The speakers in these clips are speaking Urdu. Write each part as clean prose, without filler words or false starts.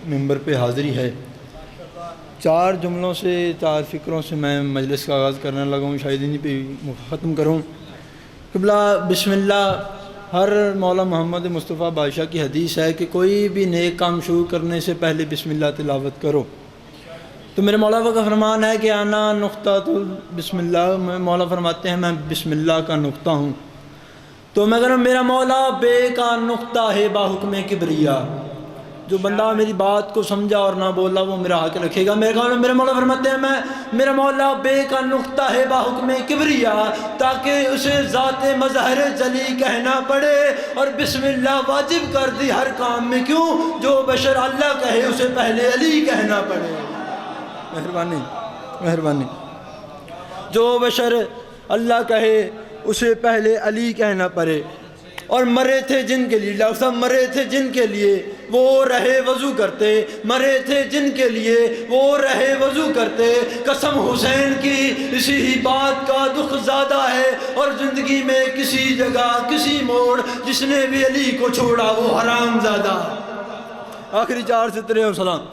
ممبر پہ حاضری ہے۔ 4 جملوں سے 4 فکروں سے میں مجلس کا آغاز کرنے لگا ہوں، شاید انہیں پہ ختم کروں۔ قبلہ بسم اللہ، ہر مولا محمد مصطفیٰ بادشاہ کی حدیث ہے کہ کوئی بھی نیک کام شروع کرنے سے پہلے بسم اللہ تلاوت کرو۔ تو میرے مولا کا فرمان ہے کہ انا نقطہ تو بسم اللہ، مولا فرماتے ہیں میں بسم اللہ کا نقطہ ہوں۔ تو میں کہہ رہا ہوں میرا مولا بے کا نقطہ ہے با حکم کبریا، جو بندہ میری بات کو سمجھا اور نہ بولا وہ میرا حق رکھے گا۔ میرے مولا فرماتے ہیں میرا مولا بے کا نقطہ ہے با حکم کبریا، تاکہ اسے ذات مظہر جلی کہنا پڑے، اور بسم اللہ واجب کر دی ہر کام میں، کیوں؟ جو بشر اللہ کہے اسے پہلے علی کہنا پڑے۔ مہربانی جو بشر اللہ کہے اسے پہلے علی کہنا پڑے۔ اور مرے تھے جن کے لیے، ڈاکٹر صاحب مرے تھے جن کے لیے وہ رہے وضو کرتے، مرے تھے جن کے لیے وہ رہے وضو کرتے، قسم حسین کی اسی ہی بات کا دکھ زیادہ ہے، اور زندگی میں کسی جگہ کسی موڑ جس نے بھی علی کو چھوڑا وہ حرام زادہ۔ آخری 4 سترے اور سلام۔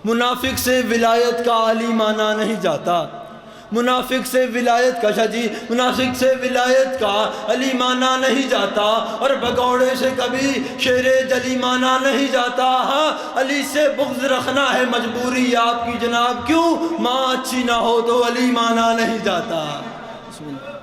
منافق سے ولایت کا علی مانا نہیں جاتا، منافق سے ولایت کا منافق سے ولایت کا علی مانا نہیں جاتا، اور بگوڑے سے کبھی شیر جلی مانا نہیں جاتا۔ ہاں علی سے بغض رکھنا ہے مجبوری آپ کی جناب، کیوں؟ ماں اچھی نہ ہو تو علی مانا نہیں جاتا۔ بسم اللہ۔